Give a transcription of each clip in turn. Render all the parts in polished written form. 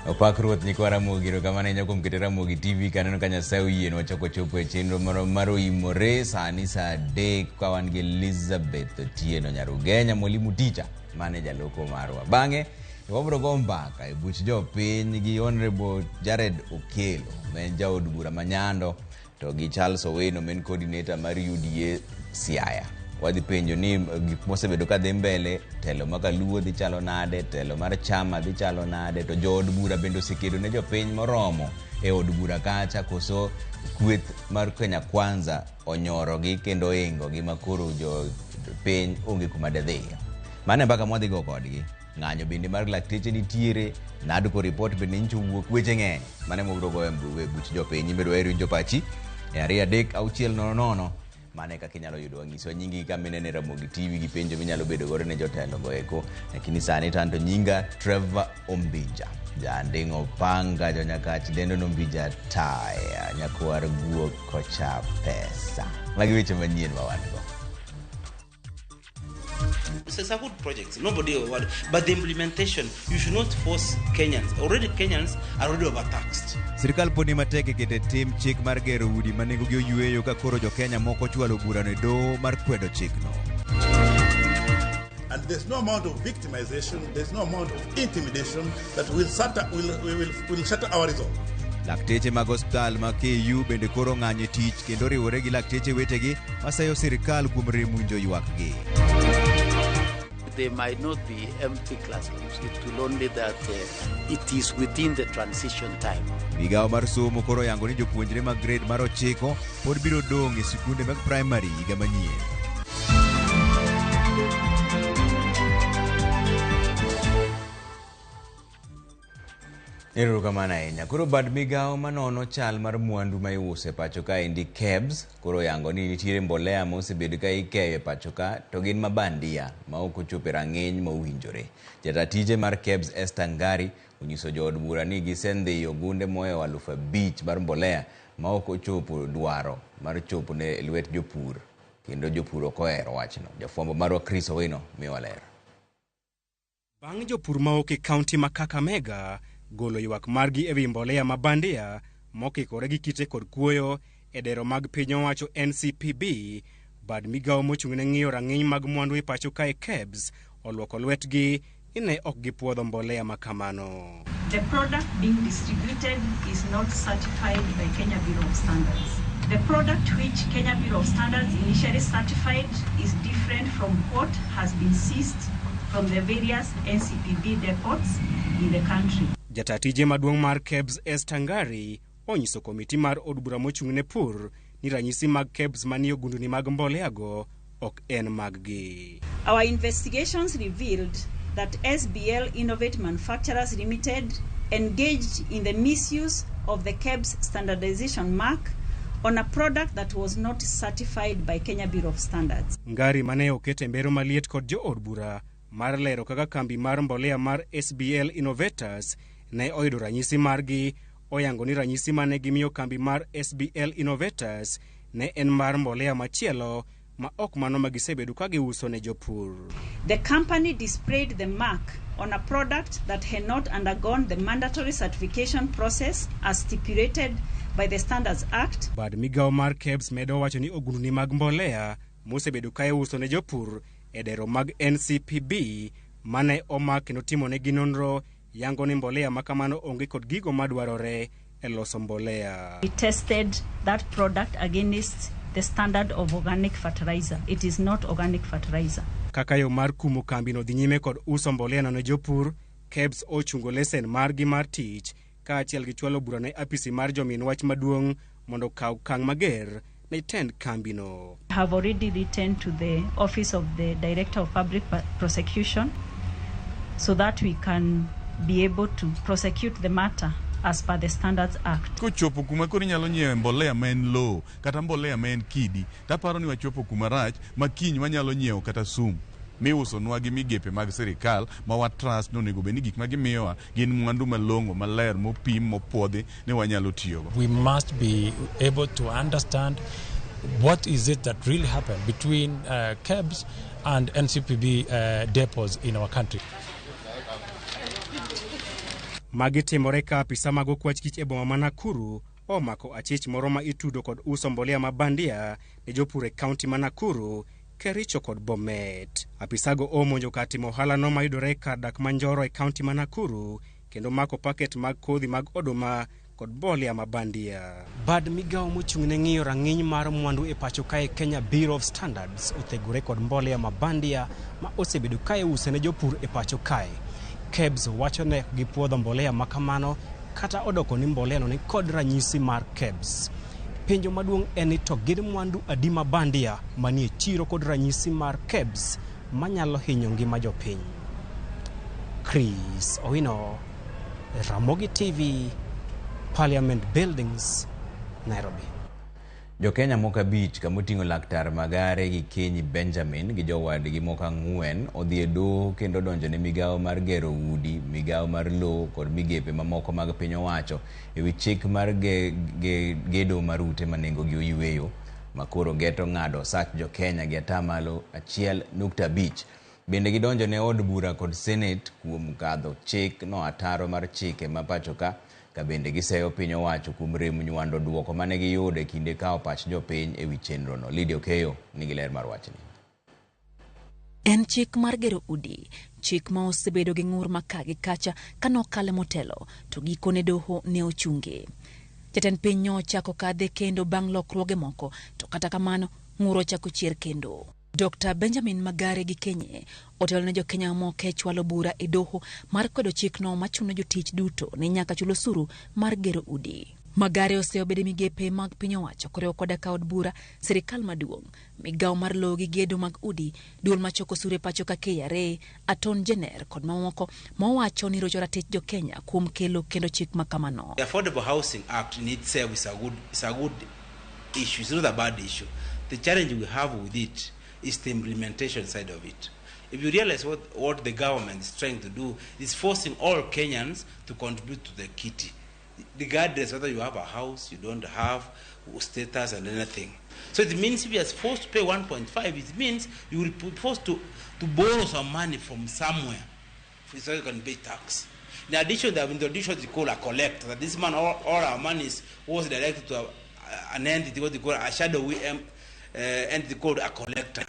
Opak ruoth nyikwa Ramogi kamano nya kuom kete RamogiTV kaneno ka Nyasaye oyien wachako chopo e chenro mar oimore sani saa 3 ka wan gi Elizabeth Otieno Nyarugenya Mwalimu Teacher mane jaloko marwa. Bang'e wabro go mbaka e buch jopiny gi Honorable Jared Okelo men jaod bura Manyando to gi Charles Owino men coordinator mar UDA Siaya. Wadhi penjo ni gik mosebedo ka dhi mbele, telo makaluo dhi chalo nade, telo mar chama dhi chalo nade, to jood bura bendo sekedo ne jopiny moromo e od bura kacha koso kweth mar Kenya Kwanza onyoro gi kendo ingo gi makoro jo piny onge kuma dedhiyo. Mane mpaka mwadhi go kodgi. Ng'anyo bende mar lakteche nitiere, nadu ko report bende nyicho wuok weche ng'eny mane mobro go e buch jopiny imbedo ero winjo pachi e 2-3-6-0-0 mane kaka inyalo yudo ngiso nyingi ka menene RamogiTV gi penjo minyalo bedo gore ne jotelo go eko, lakini sani tanto nyinga Trevor Ombija jandingo panga jo nyakach dendo Ombija taya nyakwar guok kocha pesa magi weche manyien mawango. It's a good project, nobody will, but the implementation, you should not force Kenyans. Already Kenyans are already overtaxed. Sirikal poni mateke kete tim chik mar gero udi manengo gi oyueyo ka koro jo Kenya moko chwalo bura ne do mar kwedo chikno. And there's no amount of victimization, there's no amount of intimidation that will shatter our resolve. Lakteche mag hospital ma KU bende koro ng'anye tich kendo riwore gi lakteche wetegi masayo sirikal kuom remunjo ywakgi. They might not be empty classrooms. It will only that it is within the transition time. Migao mar somo koro yango ni jopuonjre mag grade mar 9 pod biro dong e sikunde mag primary higa manyien. Ero kamana enya. Koro bad migao manono chal mar mwandu ma iuse pacho ka indi KEBS koro yango ni nitiere mbolea mosebedo ka ikeyo pacho ka to gin mabandia ma ok ochopo rang'eny ma owinjore. Jatatije mar KEBS Esther Ngari onyiso jood bura ni gisendhiyo gunde moyo 5,000 mar mbolea ma ok ochopo dwaro mar chopo ne lwet jopur kendo jopur ok ohero wachno. Jafwambo marwa Chris Owino miyo ler. Bang' jopur ma ok e kaunti ma Kakamega golo ywak margi ewi mbolea mabandia mokikore gi kite kod kuoyo e dero mag piny owacho NCPB, bad migao mochung'ne ng'iyo rang'iny mag mwandu e pacho kae KEBS olwoko lwetgi ine ok gipuodho mbolea makamano. The product being distributed is not certified by Kenya Bureau of Standards. The product which Kenya Bureau of Standards initially certified is different from what has been seized from the various NCPB depots in the country. Jatatije maduong' mar KEBS Esther Ngari onyiso komiti mar od bura mochung'ne pur ni ranyisi mag KEBS manie gunduni mag mboleago ok en maggi. Our investigations revealed that SBL Innovate Manufacturers Limited engaged in the misuse of the KEBS standardization mark on a product that was not certified by Kenya Bureau of Standards. Ngari mane okete mbero maliet kod jo od bura mar lero kaka kambi mar mbolea mar SBL Innovators ne oyudo ranyisi margi oyango ni ranyisi mane gimiyo kambi mar SBL Innovators ne en mar mbolea machielo ma ok mano magisebedo ka giuso ne jopur. The company displayed the mark on a product that had not undergone the mandatory certification process as stipulated by the Standards Act. Bad migao mar KEBS medo wacho ni ogunduni mag mbolea mosebedo ka iuso ne jopur e dero mag NCPB mane omak kendo timo ne ginonro yango ni mbolea makamano onge kod gigo madwarore e loso mbolea. We tested that product against the standard of organic fertilizer. It is not organic fertilizer. Kaka yo mar kumo kambi no dhi nyime kod uso mbolea no ne jopur, KEBS ochungo lesen margi mar tich ka achiel gi chwalo bura ne apisi mar jomin wach maduong' mondo kaw kang' mager ne tend kambi no. I have already written to the Office of the Director of Public Prosecution so that we can be able to prosecute the matter as per the Standards Act. Kochopo kuma koro nyalo nyiewo mbolea men low kata mbolea men kidi, taparo ni wachopo kuma rach makiny wanyalo nyiewo kata sum miuso nwa gi migepe mag sirikal ma wa trust no nego beni gik magimiyowa gin mwandu malongo maler mopim mopuodhi ne wanyalo tiyogo. We must be able to understand what is it that really happened between KEBS and NCPB depots in our country. Magi timore ka apisa mag okwach kich e boma ma Nakuru omako achich moro ma itudo kod uso mbolea mabandia ne jopur e kaunti ma Nakuru, Kericho kod Bomet. Apisago omonjo kar timo ohala no mayudore kar dak Manjoro e kaunti ma Nakuru kendo mako paket mag kodhi mag oduma kod mbolea mabandia. Bad migawo mochung' ne ng'iyo rang'iny mar mwandu e pacho kae Kenya Bureau of Standards othegore kod mbolea mabandia ma osebedo kae use ne jopur e pacho kae. KEBS wacho ne gipuodho mbolea makamano kata odoko ni mbolea no ni kod ranyisi mar KEBS. Penjo maduong' en ni to gin mwandu adi mabandia manie chiro kod ranyisi mar KEBS manyalo hinyo ngima jopiny. Chris Owino, RamogiTV, Parliament Buildings, Nairobi. Jo-Kenya moko 5 kamoting'o laktar Magare gi Kinyi Benjamin gi jowadgi moko 4 odhi e doho kendo donjo ne migawo mar gero udi, migawo mar lowo kod migepe mamoko mag piny owacho e wi chik mar gedo mar ute ma nengogi oyweyo makoro geto ng'ado sach jo-Kenya gi atamalo 1.5. Bende gidonjo ne od bura kod Senate kuom kadho chik no ataro mar chike ma pacho ka bende giseyo piny owacho kuom rem nywando duoko mane giyudo e kinde kawo pach jopiny e wi chenro no. Lydia Okeyo nigi ler mar wachni. En chik mar gero udi, chik ma osebedo gi ng'ur makagi kacha kanokale motelo to gikone doho ne ochunge. Jatend piny ochako kadhe kendo bang' lokruoge moko to kata kamano ng'ur ochako chier kendo. Dr. Benjamin Magare gi Kinyi otelo ne jo-Kenya moko chwalo bura e doho mar kwedo chikno machuno jotich duto ne nyaka chulo osuru mar gero udi. Magare osebedo migepe mag piny owacho koreo koda ka od bura, sirikal maduong', migawo mar lowo gi gedo mag udi, duol machoko osuru e pacho ka KRA, Aton Jener kod mamoko mowacho ni rocho ratich jo-Kenya kuom kelo kendo chik makamano. The Affordable Housing Act in itself is a good issue. It's not a bad issue. The challenge we have with it is the implementation side of it. If you realize what the government is trying to do is forcing all Kenyans to contribute to the kitty, regardless whether you have a house, you don't have status and anything. So it means if you are forced to pay 1.5, it means you will be forced to borrow some money from somewhere so you can pay tax. In addition, they have introduced what they call a collector. That this man, all our money was directed to an entity, what they call a shadowy entity called a collector.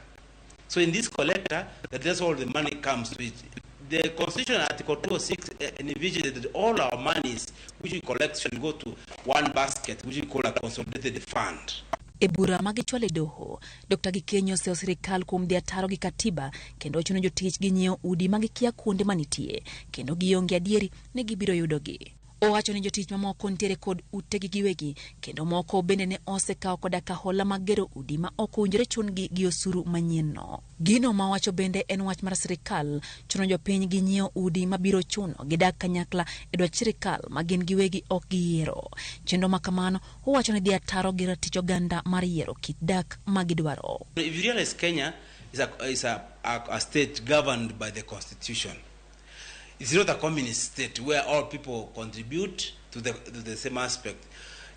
So in this collector, that's all the money comes to it. The Constitution Article 206 envisages that all our monies which we collect should go to one basket, which we call a consolidated fund. E bura magichwale doho, Dr. Gikenyi oseo sirikal kuom dhi ataro gi katiba kendo chuno jotich gi nyiewo udi magikia kuonde manitie kendo gionge adieri ne gibiro yudogi. Owacho ni jotich mamoko ntiere kod utegi giwegi kendo moko bende ne osekawo koda ka hola mag gero udi ma ok owinjore chungi gi osuru manyien no. Gino ma wacho bende en wach mar sirikal chuno jopiny gi nyiewo udi mabiro chuno gidak kanyakla e dwach sirikal ma gin giwegi ok giyiero. Chenro makamano owacho ni dhi ataro gi ratich oganda mar yiero kit dak magidwaro. If you realize Kenya is a state governed by the Constitution. It's not a communist state where all people contribute to the same aspect.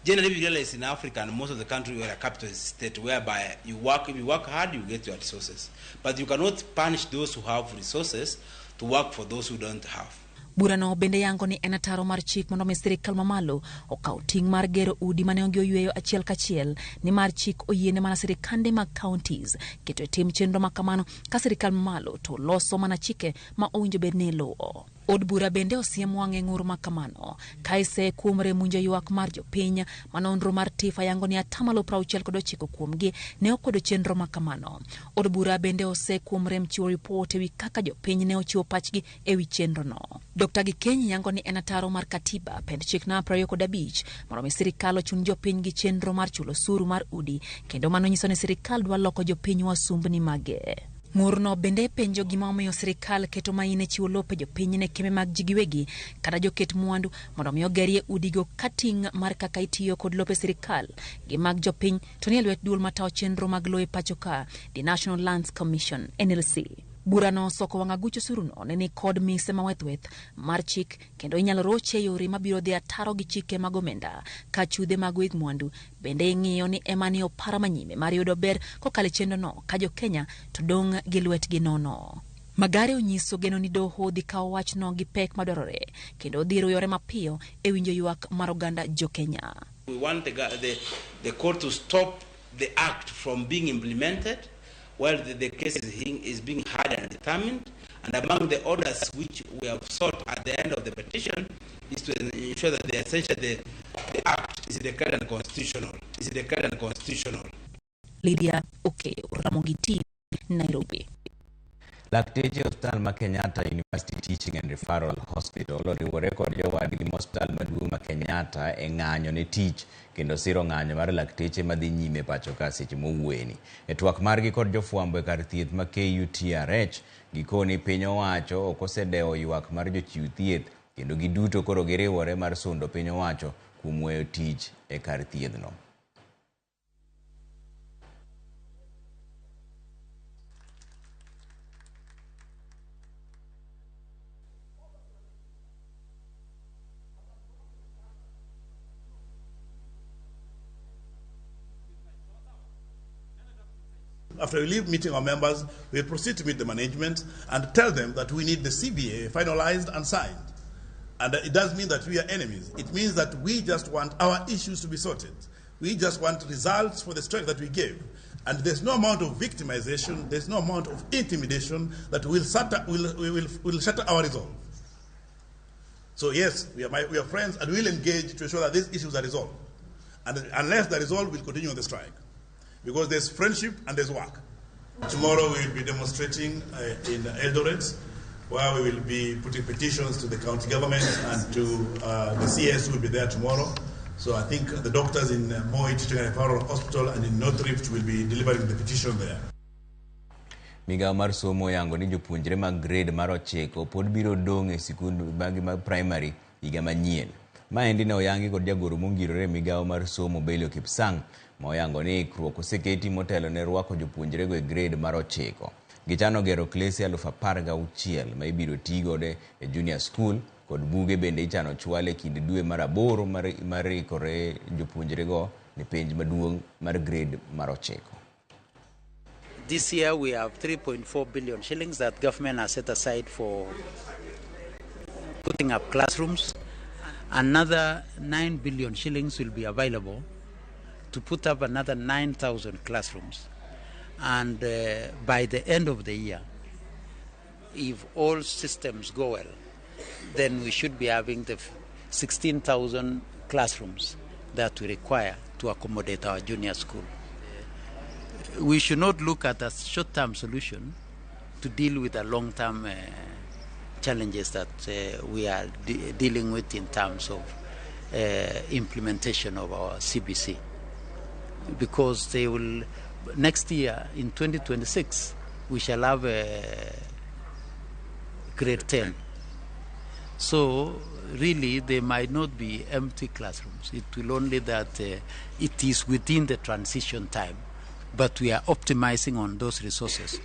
Generally, we realize in Africa and most of the country we are a capitalist state whereby if you work hard, you get your resources. But you cannot punish those who have resources to work for those who don't have. Burano bende yango ni en ataro mar chik mondo sirikal mamalo okaw ting' mar gero udi mane onge oyweyo achiel kachiel ni mar chik oyiene mana sirikande mag counties keto tim chenro makamano ka sirikal mamalo to loso mana chike ma owinjo bed ni luwo. Od bura bende osiem wang'e ng'ur makamano kaise kuomre munjo ywak mar jopiny manonro mar tifa yango ni atamalo 69 kuomgi ne okwedo chenro makamano. Od bura bende ose kuomre mchiwo ripot ewi kaka jopiny ne ochiwo pachgi ewi chenro no. Dr. Gikenyi yango ni en ataro mar katiba pend chik na 25 mondo sirikal ochun jopiny gi chenro mar chulo osuru mar udi kendo mano nyiso ni sirikal dwa loko jopiny wasumbni mage. Ng'urno bende penjo gima omiyo sirikal keto maine chiwo lope jopiny ne kembe mag jigiwegi kada joket mwandu mondo miyo gerie udigo kating' mar kaka itiyo kod lope sirikal gi mag jopiny to ni lwet duol matawo chenro mag loe pacho ka the National Lands Commission NLC. Burano soko wangagucho suruno neni kod mise mawethweth mar chik kendo inyalo roche yore mabiro dhi ataro gi chike mag omenda ka chudhe mag weg mwandu bende ing'iyo ni emani opara manyime mar yudo ber kokale chenro no ka jo Kenya to dong' gi lwetgi nono. Magare onyiso geno ni doho dhi kawo wachno gi pek madwarore kendo dhiro yore mapiyo e winjo ywak mar oganda Jo-Kenya. We want the court to stop the act from being implemented while the case is being heard and determined. And among the orders which we have sought at the end of the petition is to ensure that the act is declared unconstitutional. Lydia Oke, RamogiTV, Nairobi. Lakteche Hospital ma Kenyatta University Teaching and Referral Hospital oriwore kod jowadgi Hospital maduong' ma Kenyatta e ng'anyo ne tich kendo siro ng'anyo mar lakteche madhi nyime pacho ka seche mowueni. E twak margi kod jofwambo e kar thieth ma KUTRH gikoni piny owacho ok osedewo ywak mar jochiw thieth kendo giduto koro giriwore mar sundo piny owacho kuom weyo tich e kar thiethno. After we leave meeting our members, we'll proceed to meet the management and tell them that we need the CBA finalized and signed. And it does mean that we are enemies. It means that we just want our issues to be sorted. We just want results for the strength that we gave. And there's no amount of victimization, there's no amount of intimidation that will shatter our resolve. So yes, we are friends and we'll engage to ensure that these issues are resolved. And unless they're resolved, we'll continue on the strike. Because there's friendship and there's work. Tomorrow we will be demonstrating in Eldoret, where we will be putting petitions to the county government and to the CS will be there tomorrow. So I think the doctors in Moi Teaching and Referral Hospital and in North Rift will be delivering the petition there. Migao mar somo yango ni jopuonjre mag grade mar 9 pod biro dong e sikund mag primary higa manyien. Maendi ne oyangi kod jagoro mongirore migao mar somo Belio Kipsang ma oyango ni ikruok oseketi motelo ne rwako jopuonjrego e grade mar 9. Gichano gero klese 16,000 ma ibiro tigode e junior school kod buge bende ichano chwale kind dwe mar 8 mar ikore jopuonjrego ne penj maduong' mar grade mar 9. This year we have 3.4 billion shillings that government has set aside for putting up classrooms. Another 9 billion shillings will be available to put up another 9,000 classrooms. And by the end of the year, if all systems go well, then we should be having the 16,000 classrooms that we require to accommodate our junior school. We should not look at a short-term solution to deal with the long-term challenges that we are dealing with in terms of implementation of our CBC. Because they will, next year in 2026, we shall have grade 10. So really there might not be empty classrooms. It will only that it is within the transition time, but we are optimizing on those resources.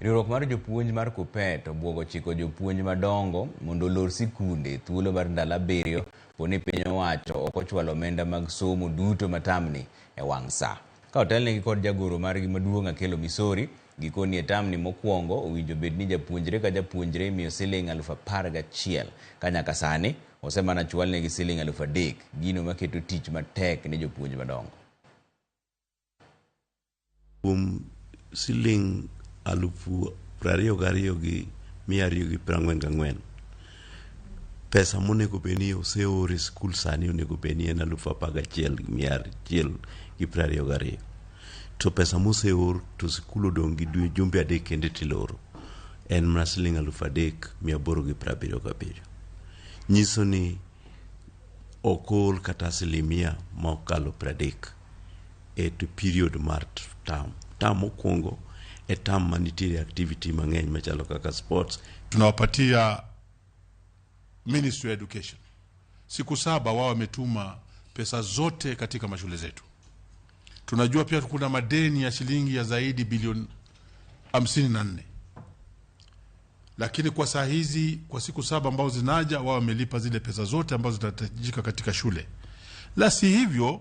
Riwruok mar jopuonj mar Kupet obwogo chiko jopuonj madongo mondo olor sikunde thuolo mar ndalo 7 poni piny owacho ok ochwalo omenda mag somo duto matamni e wang' sa. Ka otelnegi kod jagoro margi maduong' Akelo Misori gikoni etamni mokwongo owinjo bed ni japuonjre ka japuonjre imiyo siling 11,000 ka nyaka sani osemana chwalnegi siling 3,000, gino maketo tich matek ne jopuonj madongo. Siling 22,244 pesa monego beni oseore skul sani onego beni en 11,122 to pesa moseor to skul odong gi dwe jumbe 3 kende tiloro en mana siling 3,877. Nyiso ni okol kata asilimia mokalo 30 e period mar tam mokwongo e tam manitiere activity mang'eny machalo kaka sports. Tunawapatia Ministry of Education siku 7 wao wametuma pesa zote katika mashule zetu. Tunajua pia kuna madeni ya shilingi ya zaidi bilioni 54, lakini kwa saa hizi kwa siku 7 ambao zinaja wao wamelipa zile pesa zote ambazo zitahitajika katika shule. La si hivyo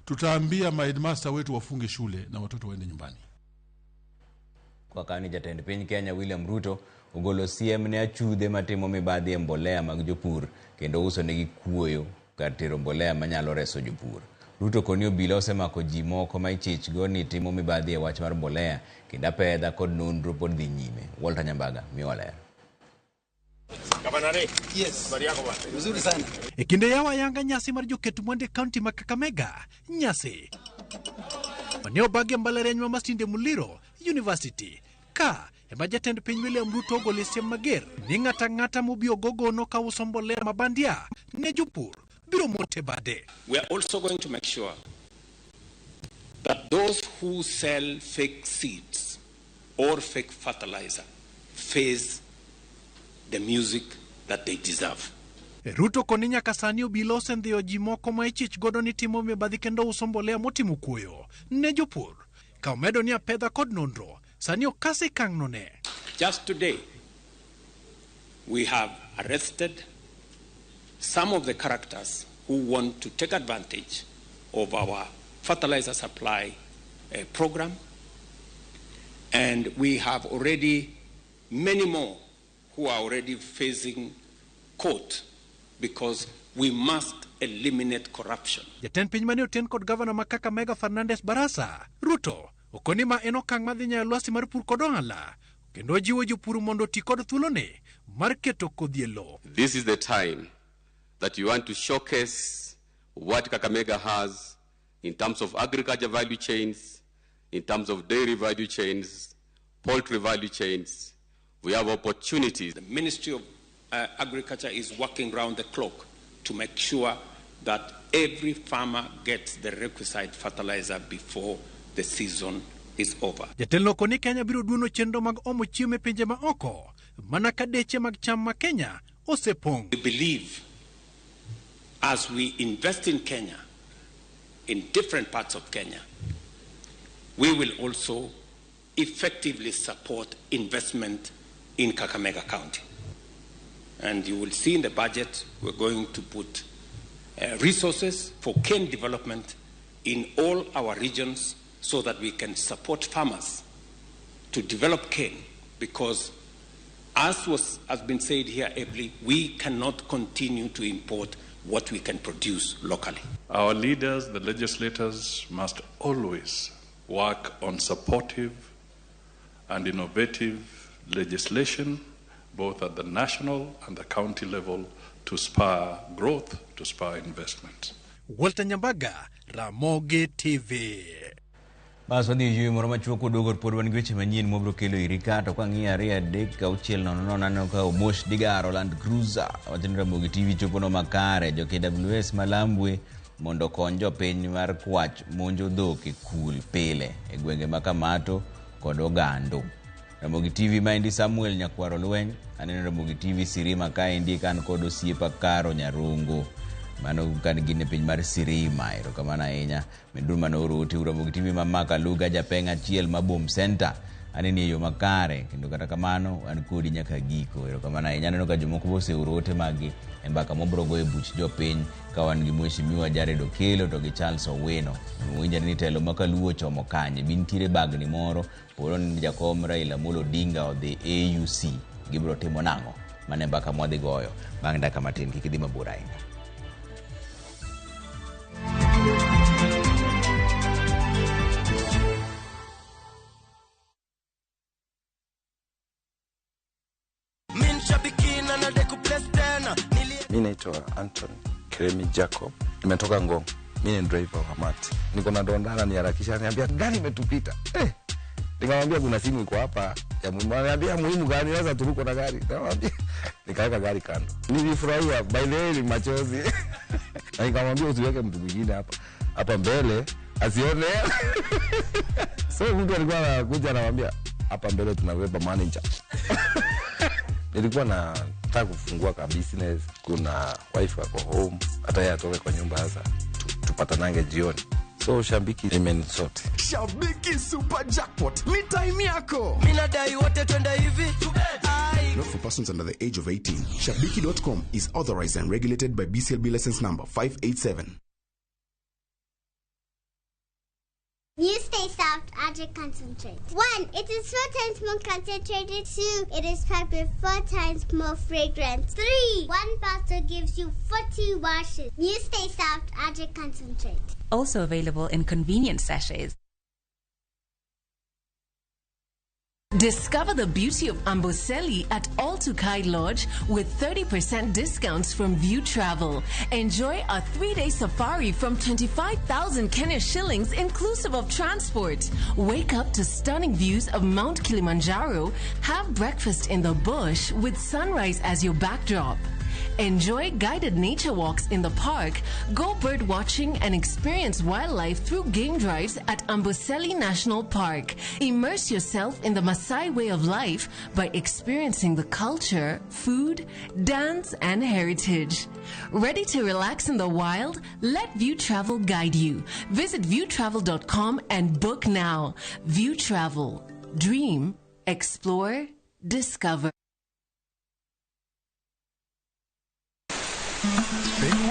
tutaambia headmaster wetu wafunge shule na watoto waende nyumbani. kwa kani jatend piny Kenya William Ruto ogolo siem ne achudhe matimo mibadhi e mbolea mag jopur kendo uso negi kuoyo kar tero mbolea manyalo reso jopur. Ruto koni obila osemako ji moko ma ichichgo ni timo mibadhi e wach mar mbolea kendo pedha kod nonro pod dhi nyime. Walter Nyambaga miyo ler. Yes. Mzuri sana. E kinde yawa yanga nyasi mar joketu mwende kaunti ma Kakamega, nyasi maneo bagi mbalariany ma Masinde Muliro University ka ema jatend piny William Ruto ogolo siem mager ni ng'ata mobiro gogono ka uso mbolea mabandia ne jopur biro mote bade. We are also going to make sure that those who sell fake seeds or fake fertilizer face the music that they deserve. Ruto koni nyaka sani obila osendhiyo ji moko ma ichich godo ni timo mibadhi kendo uso mbolea motimo kuoyo ne jopur ka omedo ni apedha kod nonro sani okase kang'none. Just today we have arrested some of the characters who want to take advantage of our fertilizer supply program, and we have already many more who are already facing court because we must eliminate corruption. Jatend piny mane oten kod gavana ma Kakamega Fernandes Barasa, Ruto okoni ma en okang' madhi nyalo lwasi mar pur kod ohala kendo jiwo jopur mondo ti kod thulone mar keto kodhi e lo. This is the time that you want to showcase what Kakamega has in terms of agriculture value chains, in terms of dairy value chains, poultry value chains. We have opportunities. The Ministry of Agriculture is working round the clock to make sure that every farmer gets the requisite fertilizer before the season is over. Jatelo koni Kenya biro duono chenro mag omo chiemo e pinje ma oko mana ka deche mag cham ma Kenya osepong. We believe as we invest in Kenya, in different parts of Kenya, we will also effectively support investment in Kakamega County. And you will see in the budget we're going to put resources for cane development in all our regions so that we can support farmers to develop cane, because as has been said here ably, we cannot continue to import what we can produce locally. Our leaders, the legislators, must always work on supportive and innovative legislation, both at the national and the county level, to spur growth, to spur investment. Walter Nyambaga, Ramogi TV. Baso di yui moro machuo kudogo pod wan weche manyien mobro kelo irika to kwang'ia ria dek ka uchiel nono nano ka omosh digaro Land Cruiser wajin Ramogi TV chopono makare jo KWS malambwe mondo konjo piny mar kwach monjo dhok e kul pile e gwenge makamato kod ogando. Ramogi TV maendi Samuel Nyakwaro Lweny, aneno Ramogi TV Sirima kaendi kan kod osiepa Karo Nyarungu mano kan gine piny mar Sirima ero kamana ahinya meduru mano oruti Ramogi TV mamaka luga japenga chiel mabom center aneni yo makare kendo kata kamano an kodi nyaka giko ero kamana ahinya aneno ka jomoko bose urote magi embaka mobrogo e buch jopiny ka wan gi mheshimiwa Jared Okelo to gi Charles Owino winja ni telo makaluo chomo kanye bintire bagni moro polo ni jakom Raila Amolo Odinga of the AUC gibro timo nango mane mbaka modhi goyo bang' dakika matin kik idhi mabor ahinya. Mimi naitwa Anton Keremi Jacob. Nimetoka Ngong. Mimi ni driver wa Mati. Niko na dondana niharakisha, ananiambia gari imetupita. Nikamwambia kuna simu iko hapa ya muhimu. Ananiambia muhimu gani, sasa turuko na gari. Nikamwambia nikaweka gari kando. Nilifurahia by the way machozi. Na nikamwambia usiweke mtu mwingine hapa mbele asione. So mtu alikuwa anakuja anamwambia hapa mbele tunaweka manager. Nilikuwa nataka kufungua ka business, kuna wife wako home, hata yeye atoke kwa nyumba sasa tupatanange jioni. So Shabiki imenisort. Shabiki Super Jackpot ni time yako. Mimi nadai wote twende hivi. Not for persons under the age of 18. Shabiki.com is authorized and regulated by BCLB license number 587. New Stay Soft Adric Concentrate. 1. It is 4 times more concentrated. 2. It is packed with 4 times more fragrance. 3. 1 bottle gives you 40 washes. New Stay Soft Adric Concentrate. Also available in convenient sachets. Discover the beauty of Amboseli at Altukai Lodge with 30% discounts from View Travel. Enjoy a 3-day safari from 25,000 Kenya shillings inclusive of transport. Wake up to stunning views of Mount Kilimanjaro. Have breakfast in the bush with sunrise as your backdrop. Enjoy guided nature walks in the park, go bird watching and experience wildlife through game drives at Amboseli National Park. Immerse yourself in the Maasai way of life by experiencing the culture, food, dance, and heritage. Ready to relax in the wild? Let View Travel guide you. Visit viewtravel.com and book now. View Travel. Dream, explore, discover.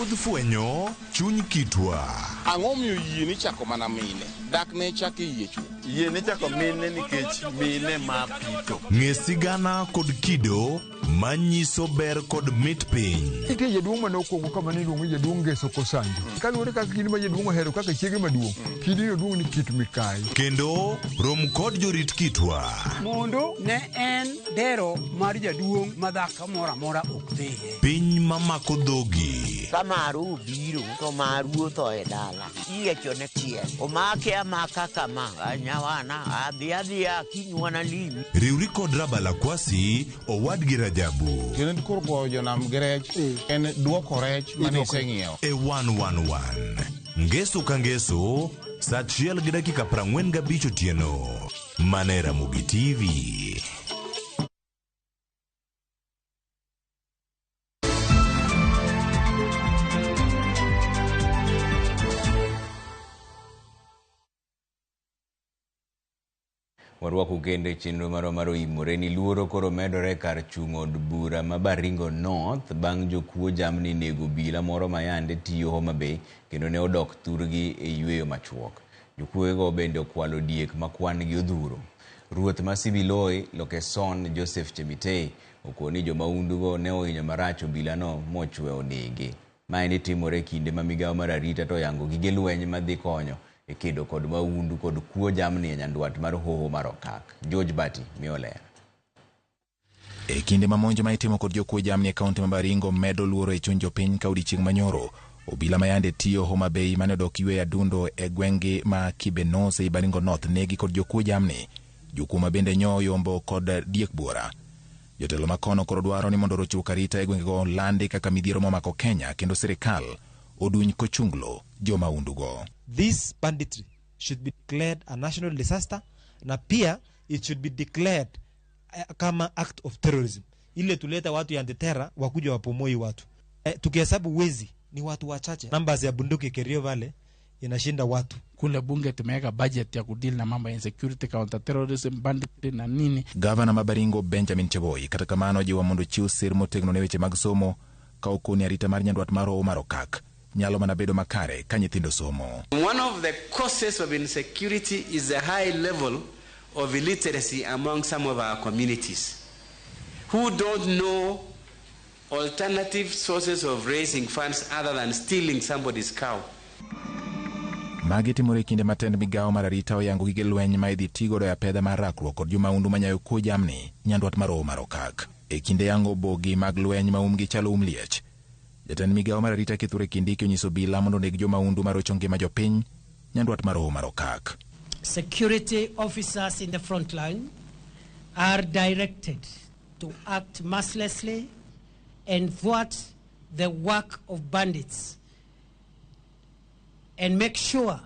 Wuodh fwenyo chuny kitwa. Ang'o miyo yie ni chako mana mine? Dak ne chako yie chuo. Yie ni chako mine nikech mine ma pito. Ng'e sigana kod kido manyiso ber kod mit piny. Nitie jaduong' mane okuongo kama ne iluongo jaduong' Ngeso Kosanjo. Kaluwore kaka kidi ma jaduong' ohero kaka chiege maduong'. Kidi no duong' ni Kit Mikai. Kendo rom kod jorit kitwa. Mondo ne en dero mar jaduong' madhako moro amora ok dhiye. Piny mamako dhogi. Kamaru biro to maru to e dala. Iyiecho ne tie. Omake amaka kama anyawana adhiadhia kinywana limi. Riwri kod Rabala Kwasi owadgi Rajabu. Kendo koro go jonam grech en duoko rech mane iseng'iewo. E 111. Ngeso ka ngeso, saa 1 gi dakika 45 otieno. Mane Ramogi TV. Warwako kende chenro maro imore ni luoro koro medore kar chung' od bura ma Baringo North bang' jokuo jamni nego bila moro mayande tiyo Homa Bay kendo ne odok thurgi e yweyo machuok. Jokuogo bende okwalo diek makwan gi odhuro. Ruoth ma Sibiloi Lokeson Joseph Chemitei okoni jomaundugo ne ohinyo marach obila no mochwe onege. Mae ni timore kinde ma migawo mar arita to yango gige lweny madhi konyo e kedo kod maundu kod kuo jamni e nyanduat mar hoho mar okak. George Bati miolera. E kinde ma monjo ma itimo kod jokuo jamni e kaunti ma Baringo medo luoro e chuny jopiny ka odiechieng' manyoro, obila mayande tiyo Homa Bay mane odok ywe adundo e gwenge ma Kibenos e Baringo North negi kod jokuo jamni. Jokuo ma bende nyo yombo kod diek buora. Jotelo makono koro dwaro ni mondo rochuk arita e gwengego landi kaka midhiero momako Kenya kendo sirikal oduny kochunglo jomaundugo. This banditry should be declared a national disaster na pia it should be declared kama act of terrorism. Ile tuleta watu ya ndetera wakuja wapomoi watu. Tukihesabu wezi ni watu wachache. Numbers ya bunduki Kerio Valley inashinda watu. Kule bunge tumeweka budget ya kudili na mambo ya insecurity, counter terrorism, banditry na nini. Gavana Mabaringo Benjamin Cheboi kata kamano jiwa mondo chiu sir motegno ne weche mag somo ka okoni arita mar nyanduat mar Hoho mar Okak nyalo mana bedo makare ka nyithindo somo. One of the causes of insecurity is the high level of illiteracy among some of our communities who don't know alternative sources of raising funds other than stealing somebody's cow. Magi timore kinde matend migawo mar arita oyango gige lweny ma idhi tigodo e apedha mar rakruok kod jomaundu manyayo kuo jamni nyanduat mar Hoho mar Okak. E kinde yango bogi mag lweny ma umgi chalo liech. Jatend migawo mar arita Kithure Kindiki onyiso bila mondo neg jomaundu mar rocho ngima jopiny nyanduat mar Hoho mar Okak. Security officers in the front line are directed to act mercilessly and thwart the work of bandits and make sure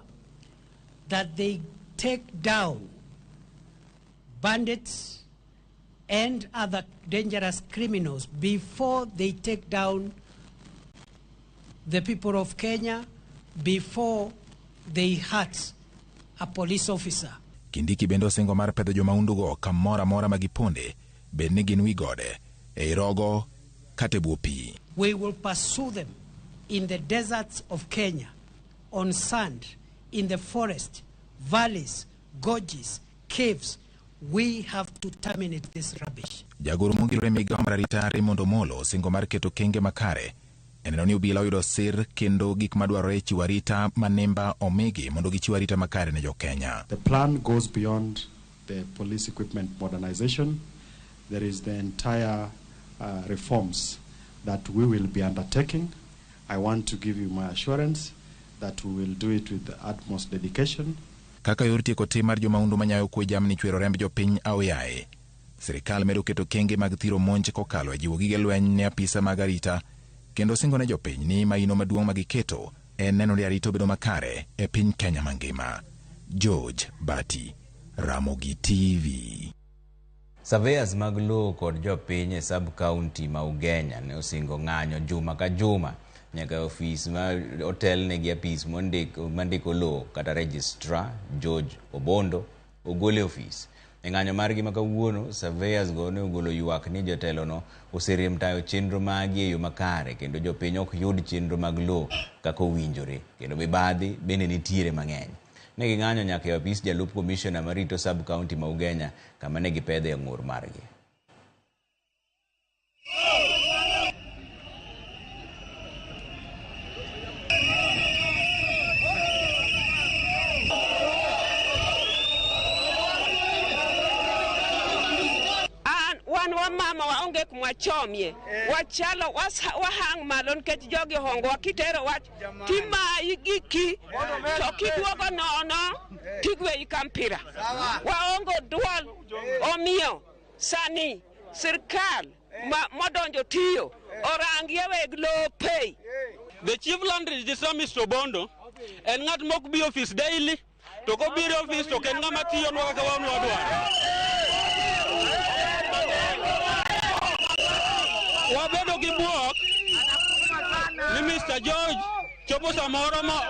that they take down bandits and other dangerous criminals before they take down the people of Kenya, before they hurt a police officer. Kindiki bende osingo mar pedho jomaundugo kamora mora magiponde bed ni gin wi gode e rogo kata bwo pi. We will pursue them in the deserts of Kenya, on sand, in the forest, valleys, gorges, caves. We have to terminate this rubbish. Jagoro mogilore migawo mar arita Raymond Omolo singo mar keto kenge makare eneno ni obila oyudo sir kendo gik madwarore chiwo arita manemba omigi mondo gichiw arita makare ne jokenya. The plan goes beyond the police equipment modernization. There is the entire reforms that we will be undertaking. I want to give you my assurance that we will do it with the utmost dedication. Kaka yor tieko tim mar jomaundu manyayo kwe jamni chwero remb jopiny aoyaye, sirikal medo keto kenge mag thiro monj kokalo e jiwo gige lweny ne apisa mag arita kendo singo ne jopiny ni maino maduong' magiketo en neno ni arita obedo makare e piny Kenya mangima. George Bati, Ramogi TV. Surveyors mag lowo kod jopiny e sub-county ma Ugenya ne osingo ng'anyo juma ka juma nyaka ofis ma hotel ne gi apis mandiko lowo kata registrar George Obondo ogole ofis. E ng'anyo margi ma kawuono, surveyors go ne ogolo ywak ni jotelo no oserem tayo chenro magi e yo makare kendo jopiny ok yud chenro mag lowo kaka owinjore kendo mibadhi bende nitiere mang'eny. Ne ging'anyo nyaka e apis jalup commissioner marito sub-county ma Ugenya kama ne gipedhe e ng'ur margi. Mama waonge kumwachomie wachalo wahang malon ket jogi hongo kitero wach tima igiki to kidwogo nono tigwe ikampira waongo dual omio sani sirkal modonjo tiyo orangie weg lope. The chief land registrar Mr. Bondo en ng'at mok bi office daily to ko bi office to ken ng'ama tiyo nwa kaka wan wadwaro. Wabedo gi buok ni Mr. George chopo samoro mo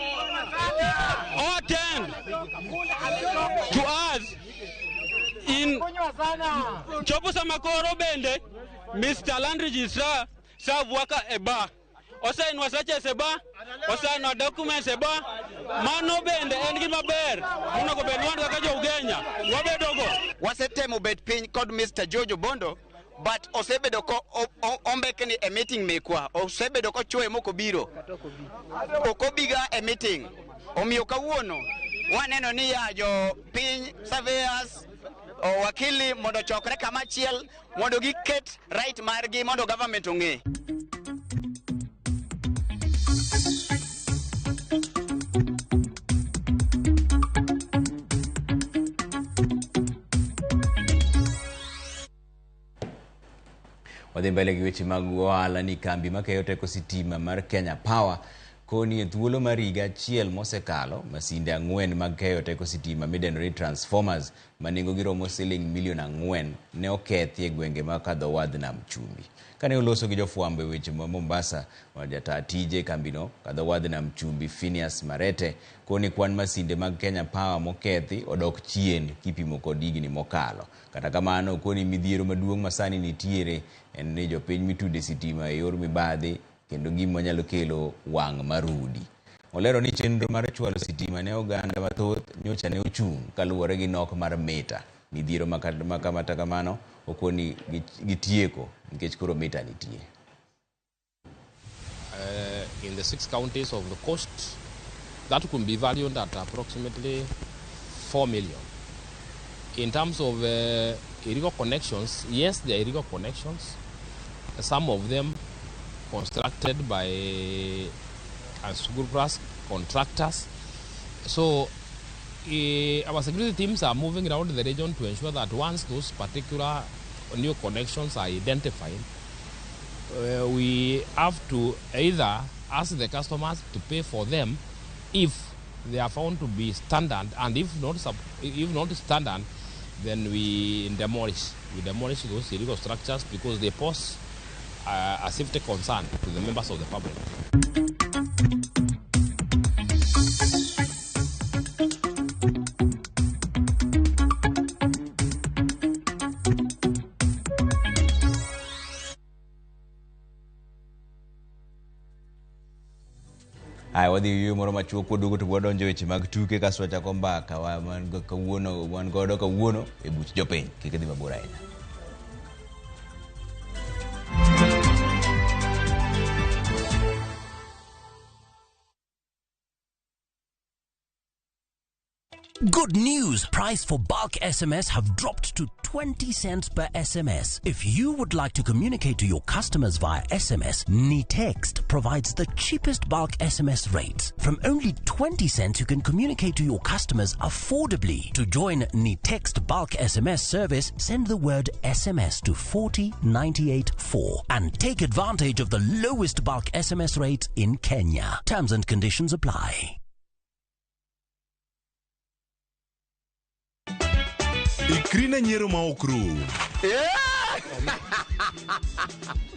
attend to us in chopo samakoro bende Mr. Land Registrar savwaka e bar osainwa searches e bar osainwa documents e bar mano bende en gima ber muno go bed wan kaka jo Ugenya wabedogo wasetemo bet piny kod Mr. George Obondo but osebedo ko ombeke ni a meeting mekwa osebedo ko chwe moko biro okobiga a meeting omiyo kawuono waneno ni ya jo piny surveyors wakili mondo chokre kama chiel mondo giket right margi mondo government ong'e. Wadhi mbele gi weche mag ohala ni kambi makeyo teko sitima mar Kenya Power koni e thuolo mar higa achiel mosekalo masinde 4 mag keyo teko sitima midendore transformers manengo giromo $4 ne okethi e gwenge ma kadho wadh nam chumbi. Kane oloso gi jofwambo e weche ma Mombasa wajata tije kambino kadho wadh nam chumbi Phineas Marete koni kwan masinde mag Kenya Power mokethi odok chien kipimo kod higni mokalo. Kata kamano koni midhiero maduong' masani nitiere en ni jopiny mitude sitima e yor mibadhi kendo gima nyalo kelo wang' marudi. Olero ni chenro mar chwalo sitima ne oganda mathoth nyocha ne ochung' kaluwore gi nok mar mita. Midhiero makamata kamano okoni gitieko nikech koro mita nitie. In the 6 counties of the coast, that could be valued at approximately 4 million. In terms of irrigator connections, yes, there are irrigator connections. Some of them constructed by unscrupulous contractors. So our security teams are moving around the region to ensure that once those particular new connections are identified, we have to either ask the customers to pay for them if they are found to be standard, and if not standard, then we demolish those illegal structures because they pose a safety concern to the members of the public. Haya, wadhi yuyo moro machuok waduogo to wadonjo weche mag tuke kasto wachako mbaka wan godo kawuono e buch jopiny. Kik idhi mabor ahinya. Good news! Price for bulk SMS have dropped to 20 cents per SMS. If you would like to communicate to your customers via SMS, NiText provides the cheapest bulk SMS rates. From only 20 cents, you can communicate to your customers affordably. To join NiText bulk SMS service, send the word SMS to 40984 and take advantage of the lowest bulk SMS rates in Kenya. Terms and conditions apply. Ikrina nyero ma okru.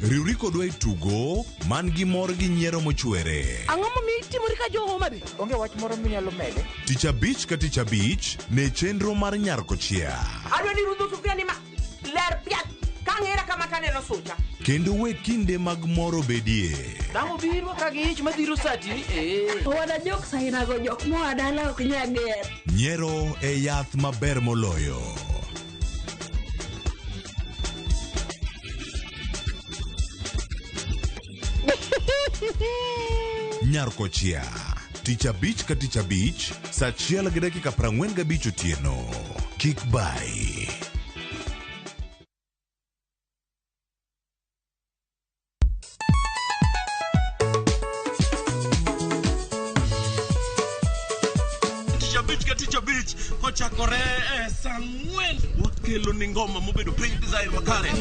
Riuri kodwa itugo man gi mor gi nyiero mochwere. Ang'o momiyo itimori ka jo Homa Bay? Onge wach moro minyalo mede. Tich abich ka tich abich ne chenro mar Nyarkochia. Adwa ni rudho sufria ni ma ler piat kang'era kama taneno sucha. Kendo we kinde mag moro bedie. Dhano biro ka gi ich madhiro sati ni Wada jok sainago jok moa dala ok nyager. Nyiero e yath maber moloyo. Nyarkochia, tich abich ka tich abich, saa 1:45 otieno. Kik bai. Tich abich ochakore saa 4 wakelo ni ngoma mobedo piny design makare.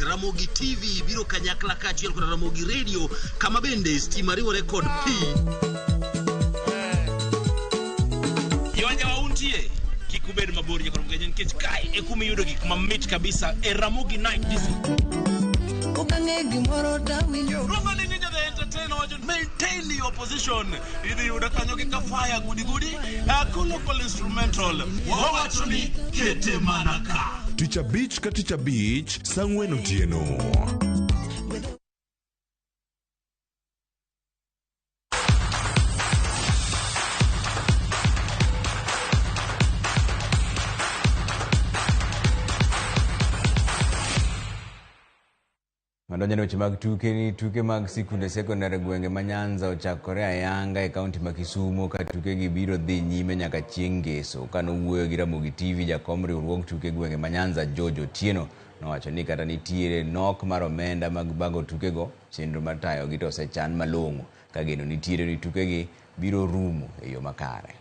Ramogi TV biro kanyakla kachiel kod Ramogi Radio kama bende stima riwore kod pi. Yonja wauntie kikubed mabor nyakoro mgenye nikech kai e kuma yudo gik mamit kabisa e Ramogi Night Disco. Romani Ninja the Entertainer maintain your position. Idi yuda kanyo kika fire gudi a local instrumental. Wawachoni kete manaka. Tich abich ka tich abich, saa 4 otieno. Madonjane weche mag tuke mag sikunde sekondari gwenge ma Nyanza ochakore ayanga e kaunti ma Kisumu ka tuke gi biro dhi nyime nyaka chieng' ngeso. Kano wuoyo gi Ramogi TV jakom riwruok tuke gwenge ma Nyanza Jojo Tieno nowacho ni kata nitiere nok mar omenda mag bago tuke go, chenro mar tayo gi to osechan malong'o ka geno nitiere ni tuke gi biro rumo e yo makare.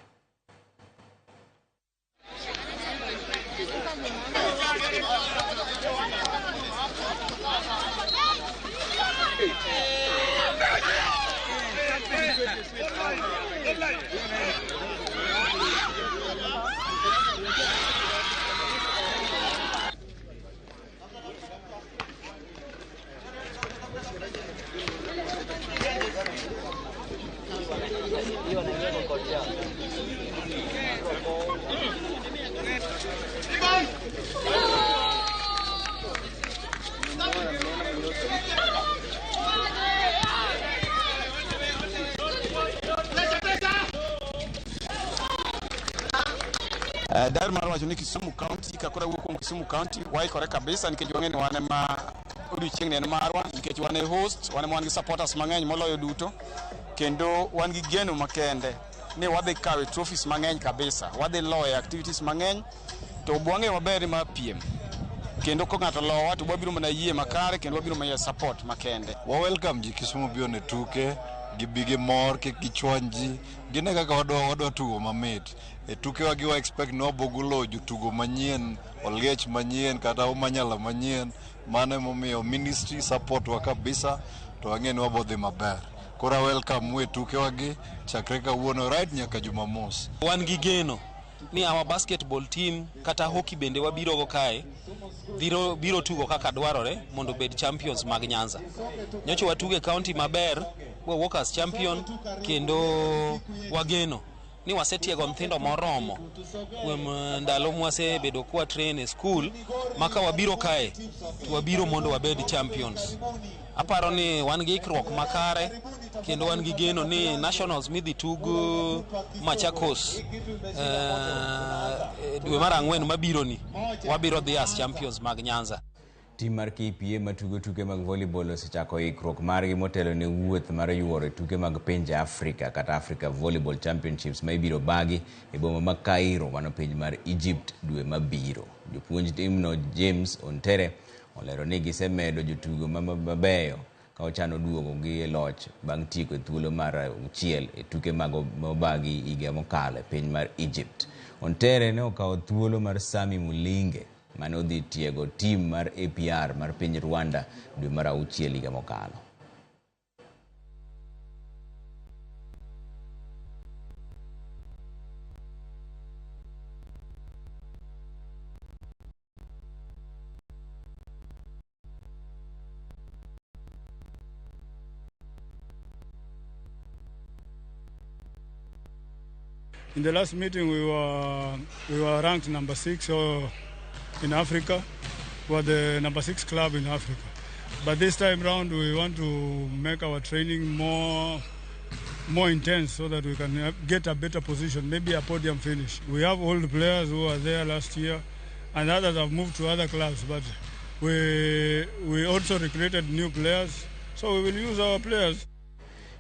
Dar mar wacho ni Kisumu County kakora wuok Kisumu County waikore kabisa nikech wang'e ni wane ma odiochieng' ne marwa nikech wane host wane wan gi supporters mang'eny moloyo duto kendo wan gi geno makende ni wadhi kawe trophies mang'eny kabisa wadhi loyo activities mang'eny to bwang'e maber ma piem kendo ko ng'ato lowa to wabiro mana yie makare kendo wabiro mana support makende. Wa welcome ji Kisumu bio ne tuke gibige mor ke kichwanji gine kaka wadwa tugo mamit e tuke wa giwa expect no bogulo jutugo manyien oliech manyien kata omanyala manyien mane momiyo ministry support wa kabisa to wang'eni wabodhi maber kora welcome we tuke wagi chakre kawuono right nyaka Jumamos. Wan gi geno ni our basketball team kata hockey bende wabiro go kae biro tugo kaka dwarore mondo bed champions mag Nyanza. Nyocho watuge county maber wuok as champion kendo wageno ni wasetiego mthindo moromo kuom ndalo mwasebedo kwa train e school maka wabiro kae to wabiro mondo wabed champions. aparo ni wan gi ikruok makare kendo wan gi geno ni nationals midhi tugo Machakos dwe mar ang'wen mabiro ni wabiro dhi as champions mag Nyanza. Tim mar KPA matugo tuke mag volleyball osechako ikruok margi motelo ne wuoth mar yuoro tuke mag pinje Afrika kata Africa Volleyball Championships ma ibiro bagi e boma ma Cairo mano piny mar Egypt dwe mabiro. Jopuonj timno James Ontere olero ni gisemedo jotugo mabeyo ka ochano duogo gi loch bang' tieko e thuolo mar 6 e tuke mag mobagi higa mokalo e piny mar Egypt. Ontere ne okawo thuolo mar Sami Mulinge mane odhi tiego tim mar APR mar piny Rwanda dwe mar 6 higa mokalo. In the last meeting, we were ranked number 6 in Africa. We were the number 6 club in Africa. But this time round, we want to make our training more intense so that we can get a better position, maybe a podium finish. We have old players who were there last year, and others have moved to other clubs. But we also recruited new players, so we will use our players.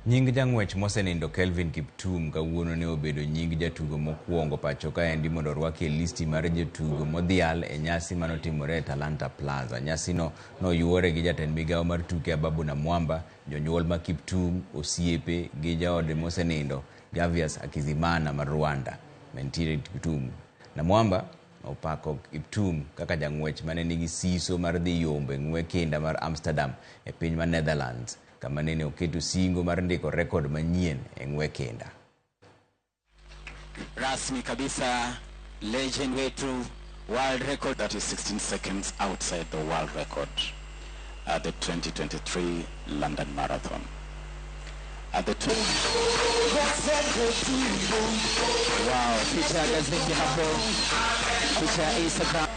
Nying jang'wech mosenindo Kelvin Kiptum kawuono ne obedo nying jatugo mokwongo pacho ka endi mondo orwaki e listi mar jotugo modhial e nyasi manotimore e Talanta Plaza. Nyasi no yuore gi jatend migawo mar tuke Ababu na Mwamba, jonyuol ma Kiptum, osiepe gi jaode mosenindo Gavias Akizimana mar Rwanda. Mentire Kiptum na Mwamba opako Kiptum kaka jang'wech mane nigi siso mar dhi yombe ng'we kinda mar Amsterdam e piny mar Netherlands, kama nene oketo singo mar ndiko rekod manyien e ng'we kinda. Rasmi kabisa, legend wetu, world record that is 16 seconds outside the world record at the 2023 London Marathon. At the wow, picha ya gazeti hapo, picha ya Instagram.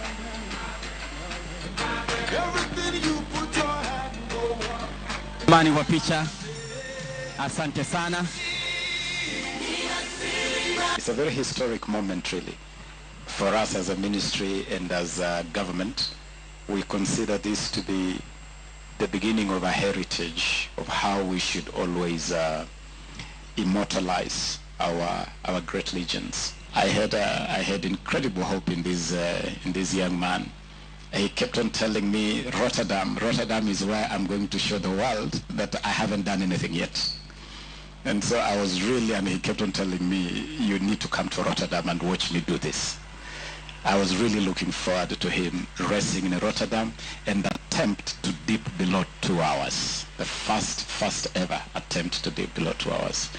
Mani wa picha, asante sana. It's a very historic moment really for us as a ministry and as a government. We consider this to be the beginning of a heritage of how we should always immortalize our great legends. I had incredible hope in this young man. He kept on telling me, Rotterdam is where I'm going to show the world that I haven't done anything yet. And so I was really, and he kept on telling me, you need to come to Rotterdam and watch me do this. I was really looking forward to him racing in Rotterdam and attempt to dip below 2 hours. The first ever attempt to dip below 2 hours.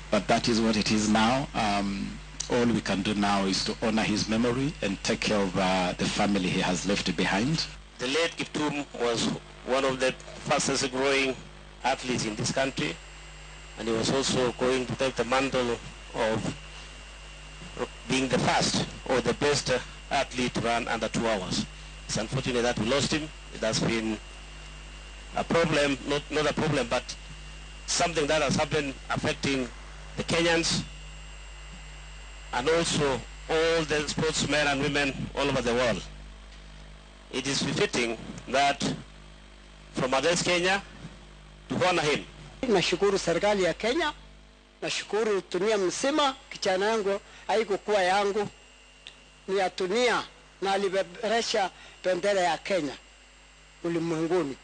But that is what it is now. All we can do now is to honor his memory and take care of the family he has left behind. The late Kiptum was one of the fastest growing athletes in this country, and he was also going to take the mantle of being the fast or the best athlete to run under 2 hours. It's unfortunate that we lost him. It has been a problem, not a problem, but something that has happened affecting the Kenyans and also all the sportsmen and women all over the world. It is befitting that from against Kenya to honor him. Nashukuru serikali ya Kenya, nashukuru dunia mzima. Kijana yangu haikuwa yangu, ni ya dunia, na alipeperusha bendera ya Kenya ulimwenguni.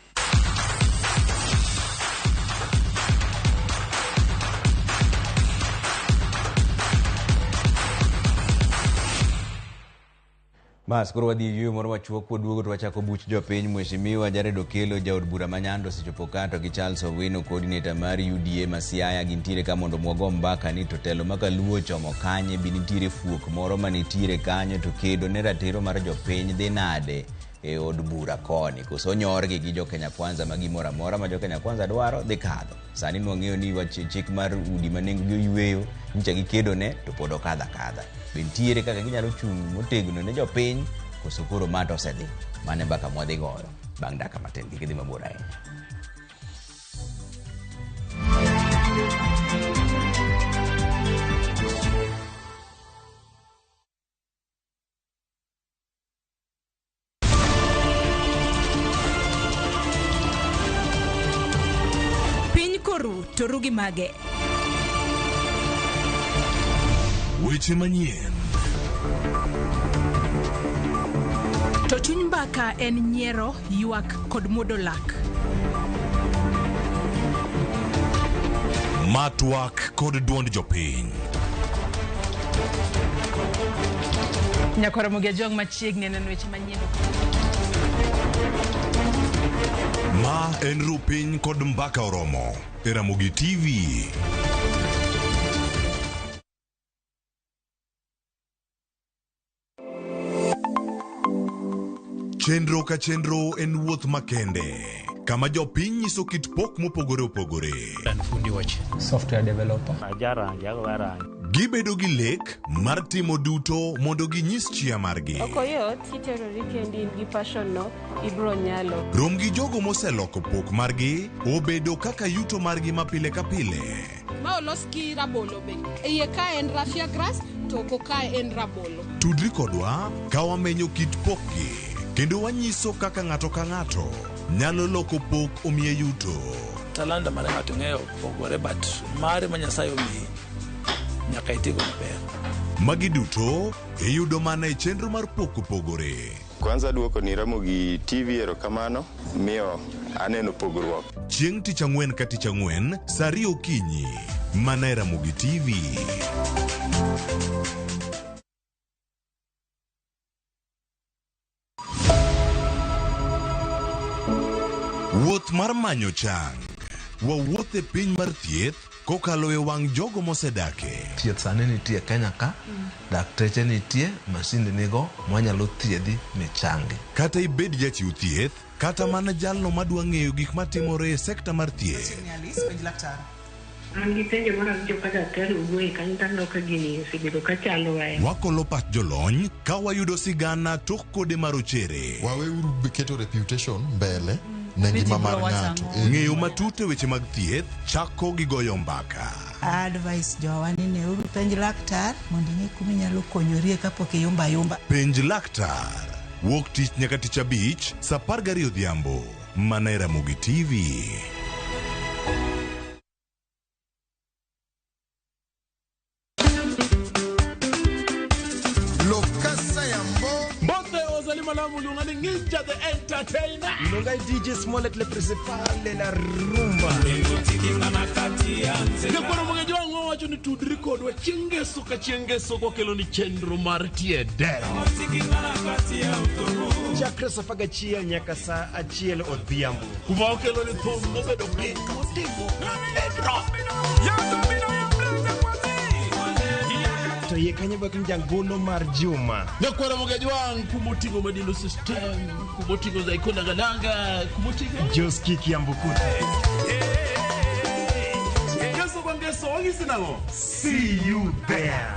Bas koro wadhi yweyo moro machuok kuduogo to wachako buch jopiny. Mheshimiwa Jared Okelo jaod bura manyando osechopo kato gi Charles Owino coordinator mar UDA Masiaya gintiere ka mondo mwago mbaka ni to telo makaluo chomo kanye binitiere fuok moro manitiere kanyo to kedo ne ratiro mar jopiny dhi nade e od bura koni koso nyorgi gi jo Kenya Kwanza magimora mora ma jo Kenya Kwanza dwaro dhi kadho. Sani nwang'eyo ni chik mar udi manengo gi yweyo ncha gi kedo ne to pod okadha kadha. Bentiere kaka ginyalo chung' motegno ne jopiny koso koro mato osedhi mane mbaka mwadhi goyo bang' daka matin gidhi mabor ahinya. orugi mage. Weche manyien. To chuny mbaka en nyiero, ywak kod muodo lak. Matwak kod duond jopiny. Nyako Ramogi jong machiegni neno weche manyien. Ma en rupiny kod mbaka oromo. Ramogi TV. Chenro ka chenro en wuoth makende. Kama jopiny nyiso kit pok mopogore opogore. Fundi Weche, software developer. Gibedo gi lek mar timo duto mondo ginyis chia margi. Okoyot iterori kendi in gi passion no ibro nyalo. Rom gi jogo moseloko pok margi obedo kaka yuto margi mapile ka pile. Ma olos gi rabolo be. Iye ka en raffia grass to oko ka en rabolo. Tudri kodwa ka wamenyo kit pokgi kendo wanyiso kaka ng'ato ka ng'ato nyalo loko pok omiye yuto. Talanta mane ng'ato ng'eyo pogore but mare ma Nyasaye omiyi nyaka itigo maber. Magi duto iyudo mana e chenro mar pok opogore. Kwanza duoko ni Ramogi TV erokamano miyo aneno pogruok. Chieng' tich ang'wen ka tich ang'wen saa 2 okinyi mana e Ramogi TV. Wuoth mar manyo chang. Wawuoth e piny mar thieth kokalo e wang' jogo mosedake. Thieth sani nitie Kenya ka, dakteche nitie, masinde nigo mwanyalo thiedhi michangi. Kata ibed jachiw thieth, kata mana jalno madwa ng'eyo gik matimore e sekta mar thieth. Wakolo pat jolony ka wayudo sigana tok kode marochere. Waweuru keto reputation mbele ne ngima mar ng'ato. Ng'eyo matut e weche mag thieth chako gi goyo mbaka. Advice jowani ne uru penj laktar mondo ing'e kuma inyalo konyorie kapok iyumba yumba. Penj laktar. Wuok tich nyaka tich abich saa 12 odhiambo mana e Ramogi TV. Ninja the entertainer. Nonga DJ Smollett le principal de la rumba. Nekwana mwenye wangu wacho ni tudri kodwa chengeso ka chengeso kwa kelo ni chenro martie de. Chakra safaga chia nyaka saa achiel odhiambo. Kuma okelo ni thumo bedo piko motigo edro. To ye kanye bakin jangolo mar juma. Nekwana mwenye wangu kumotigo madilo system. Kumotigo za ikona galanga. Kumotigo Jos Kiki Ambukute. Geso kwa geso wangi sinango. See you there.